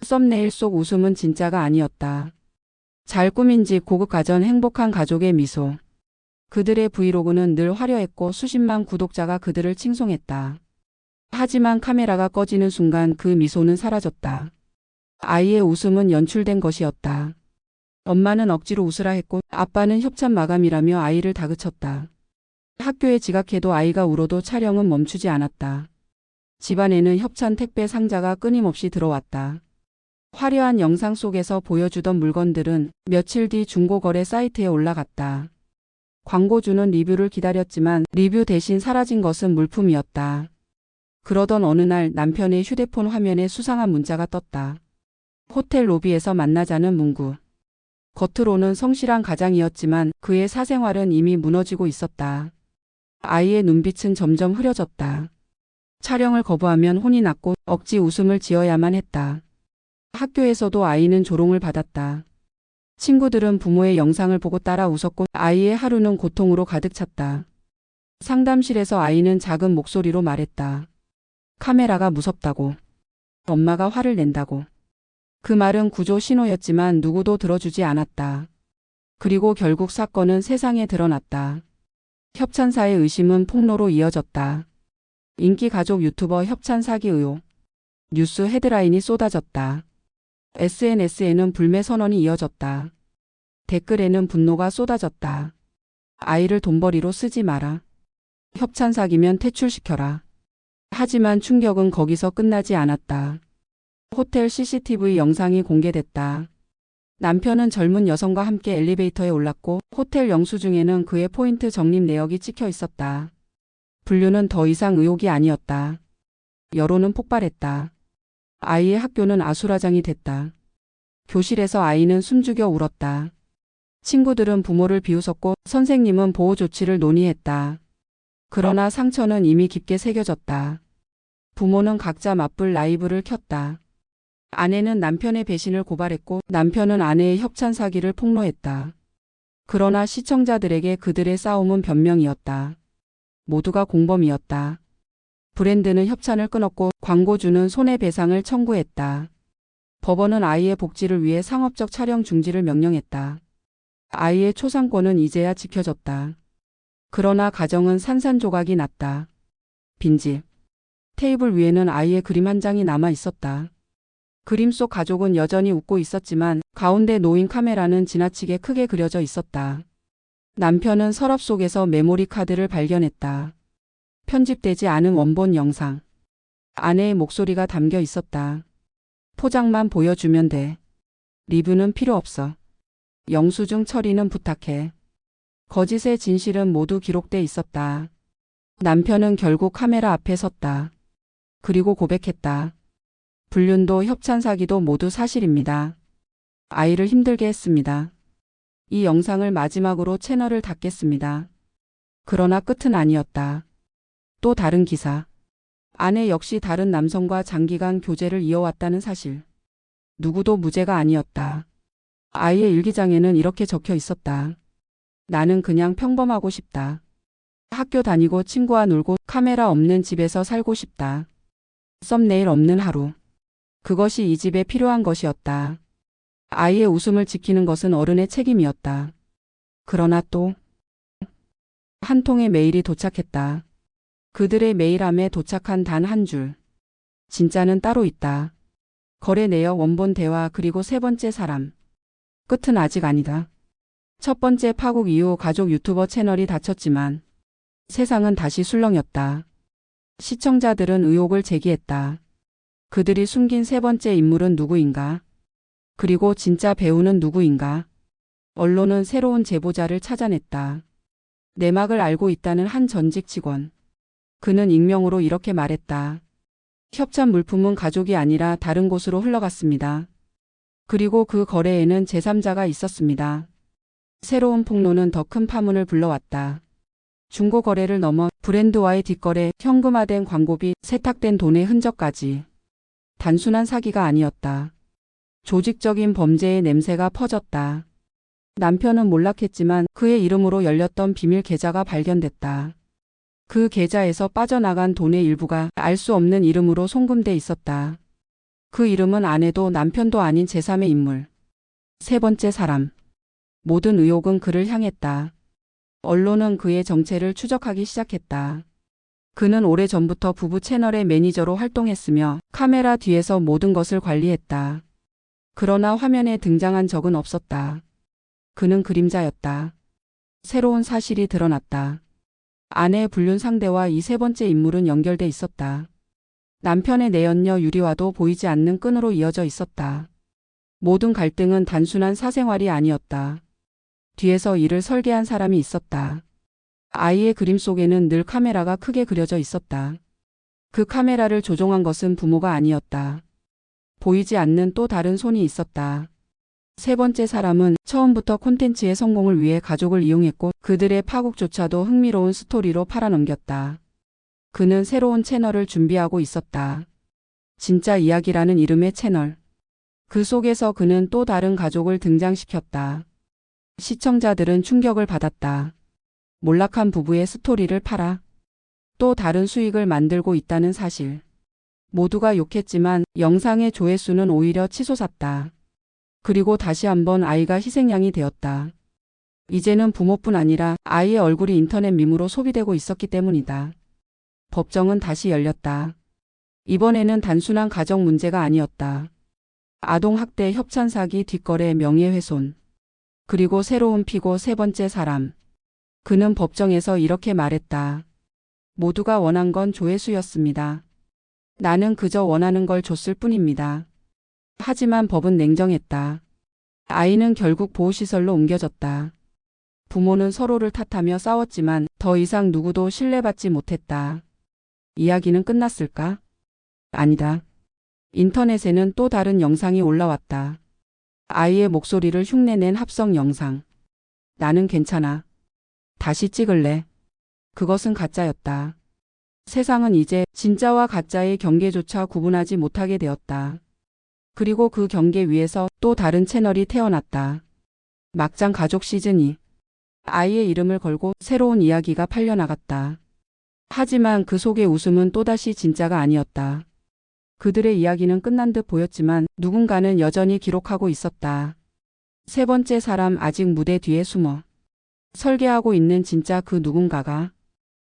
썸네일 속 웃음은 진짜가 아니었다. 잘 꾸민 집, 고급 가전, 행복한 가족의 미소. 그들의 브이로그는 늘 화려했고 수십만 구독자가 그들을 칭송했다. 하지만 카메라가 꺼지는 순간 그 미소는 사라졌다. 아이의 웃음은 연출된 것이었다. 엄마는 억지로 웃으라 했고 아빠는 협찬 마감이라며 아이를 다그쳤다. 학교에 지각해도 아이가 울어도 촬영은 멈추지 않았다. 집안에는 협찬 택배 상자가 끊임없이 들어왔다. 화려한 영상 속에서 보여주던 물건들은 며칠 뒤 중고거래 사이트에 올라갔다. 광고주는 리뷰를 기다렸지만 리뷰 대신 사라진 것은 물품이었다. 그러던 어느 날 남편의 휴대폰 화면에 수상한 문자가 떴다. 호텔 로비에서 만나자는 문구. 겉으로는 성실한 가장이었지만 그의 사생활은 이미 무너지고 있었다. 아이의 눈빛은 점점 흐려졌다. 촬영을 거부하면 혼이 났고 억지 웃음을 지어야만 했다. 학교에서도 아이는 조롱을 받았다. 친구들은 부모의 영상을 보고 따라 웃었고 아이의 하루는 고통으로 가득 찼다. 상담실에서 아이는 작은 목소리로 말했다. 카메라가 무섭다고. 엄마가 화를 낸다고. 그 말은 구조 신호였지만 누구도 들어주지 않았다. 그리고 결국 사건은 세상에 드러났다. 협찬사의 의심은 폭로로 이어졌다. 인기 가족 유튜버 협찬 사기 의혹. 뉴스 헤드라인이 쏟아졌다. SNS에는 불매 선언이 이어졌다. 댓글에는 분노가 쏟아졌다. 아이를 돈벌이로 쓰지 마라. 협찬 사기면 퇴출시켜라. 하지만 충격은 거기서 끝나지 않았다. 호텔 CCTV 영상이 공개됐다. 남편은 젊은 여성과 함께 엘리베이터에 올랐고 호텔 영수증에는 그의 포인트 적립 내역이 찍혀 있었다. 분류는 더 이상 의혹이 아니었다. 여론은 폭발했다. 아이의 학교는 아수라장이 됐다. 교실에서 아이는 숨죽여 울었다. 친구들은 부모를 비웃었고 선생님은 보호 조치를 논의했다. 그러나 상처는 이미 깊게 새겨졌다. 부모는 각자 맞불 라이브를 켰다. 아내는 남편의 배신을 고발했고 남편은 아내의 협찬 사기를 폭로했다. 그러나 시청자들에게 그들의 싸움은 변명이었다. 모두가 공범이었다. 브랜드는 협찬을 끊었고 광고주는 손해배상을 청구했다. 법원은 아이의 복지를 위해 상업적 촬영 중지를 명령했다. 아이의 초상권은 이제야 지켜졌다. 그러나 가정은 산산조각이 났다. 빈집. 테이블 위에는 아이의 그림 한 장이 남아 있었다. 그림 속 가족은 여전히 웃고 있었지만 가운데 놓인 카메라는 지나치게 크게 그려져 있었다. 남편은 서랍 속에서 메모리 카드를 발견했다. 편집되지 않은 원본 영상. 아내의 목소리가 담겨 있었다. 포장만 보여주면 돼. 리뷰는 필요 없어. 영수증 처리는 부탁해. 거짓의 진실은 모두 기록돼 있었다. 남편은 결국 카메라 앞에 섰다. 그리고 고백했다. 불륜도 협찬 사기도 모두 사실입니다. 아이를 힘들게 했습니다. 이 영상을 마지막으로 채널을 닫겠습니다. 그러나 끝은 아니었다. 또 다른 기사. 아내 역시 다른 남성과 장기간 교제를 이어왔다는 사실. 누구도 무죄가 아니었다. 아이의 일기장에는 이렇게 적혀 있었다. 나는 그냥 평범하고 싶다. 학교 다니고 친구와 놀고 카메라 없는 집에서 살고 싶다. 썸네일 없는 하루. 그것이 이 집에 필요한 것이었다. 아이의 웃음을 지키는 것은 어른의 책임이었다. 그러나 또 한 통의 메일이 도착했다. 그들의 메일함에 도착한 단 한 줄. 진짜는 따로 있다. 거래 내역, 원본 대화, 그리고 세 번째 사람. 끝은 아직 아니다. 첫 번째 파국 이후 가족 유튜버 채널이 닫혔지만 세상은 다시 술렁였다. 시청자들은 의혹을 제기했다. 그들이 숨긴 세 번째 인물은 누구인가? 그리고 진짜 배우는 누구인가? 언론은 새로운 제보자를 찾아냈다. 내막을 알고 있다는 한 전직 직원. 그는 익명으로 이렇게 말했다. 협찬 물품은 가족이 아니라 다른 곳으로 흘러갔습니다. 그리고 그 거래에는 제3자가 있었습니다. 새로운 폭로는 더 큰 파문을 불러왔다. 중고 거래를 넘어 브랜드와의 뒷거래, 현금화된 광고비, 세탁된 돈의 흔적까지. 단순한 사기가 아니었다. 조직적인 범죄의 냄새가 퍼졌다. 남편은 몰락했지만 그의 이름으로 열렸던 비밀 계좌가 발견됐다. 그 계좌에서 빠져나간 돈의 일부가 알 수 없는 이름으로 송금돼 있었다. 그 이름은 아내도 남편도 아닌 제3의 인물. 세 번째 사람. 모든 의혹은 그를 향했다. 언론은 그의 정체를 추적하기 시작했다. 그는 오래전부터 부부 채널의 매니저로 활동했으며 카메라 뒤에서 모든 것을 관리했다. 그러나 화면에 등장한 적은 없었다. 그는 그림자였다. 새로운 사실이 드러났다. 아내의 불륜 상대와 이 세 번째 인물은 연결돼 있었다. 남편의 내연녀 유리와도 보이지 않는 끈으로 이어져 있었다. 모든 갈등은 단순한 사생활이 아니었다. 뒤에서 이를 설계한 사람이 있었다. 아이의 그림 속에는 늘 카메라가 크게 그려져 있었다. 그 카메라를 조종한 것은 부모가 아니었다. 보이지 않는 또 다른 손이 있었다. 세 번째 사람은 처음부터 콘텐츠의 성공을 위해 가족을 이용했고 그들의 파국조차도 흥미로운 스토리로 팔아넘겼다. 그는 새로운 채널을 준비하고 있었다. 진짜 이야기라는 이름의 채널. 그 속에서 그는 또 다른 가족을 등장시켰다. 시청자들은 충격을 받았다. 몰락한 부부의 스토리를 팔아 또 다른 수익을 만들고 있다는 사실. 모두가 욕했지만 영상의 조회수는 오히려 치솟았다. 그리고 다시 한번 아이가 희생양이 되었다. 이제는 부모뿐 아니라 아이의 얼굴이 인터넷 밈으로 소비되고 있었기 때문이다. 법정은 다시 열렸다. 이번에는 단순한 가정 문제가 아니었다. 아동학대, 협찬사기, 뒷거래, 명예훼손. 그리고 새로운 피고 세 번째 사람. 그는 법정에서 이렇게 말했다. 모두가 원한 건 조회수였습니다. 나는 그저 원하는 걸 줬을 뿐입니다. 하지만 법은 냉정했다. 아이는 결국 보호시설로 옮겨졌다. 부모는 서로를 탓하며 싸웠지만 더 이상 누구도 신뢰받지 못했다. 이야기는 끝났을까? 아니다. 인터넷에는 또 다른 영상이 올라왔다. 아이의 목소리를 흉내낸 합성 영상. 나는 괜찮아. 다시 찍을래. 그것은 가짜였다. 세상은 이제 진짜와 가짜의 경계조차 구분하지 못하게 되었다. 그리고 그 경계 위에서 또 다른 채널이 태어났다. 막장 가족 시즌2. 아이의 이름을 걸고 새로운 이야기가 팔려나갔다. 하지만 그 속의 웃음은 또다시 진짜가 아니었다. 그들의 이야기는 끝난 듯 보였지만 누군가는 여전히 기록하고 있었다. 세 번째 사람 아직 무대 뒤에 숨어 설계하고 있는 진짜 그 누군가가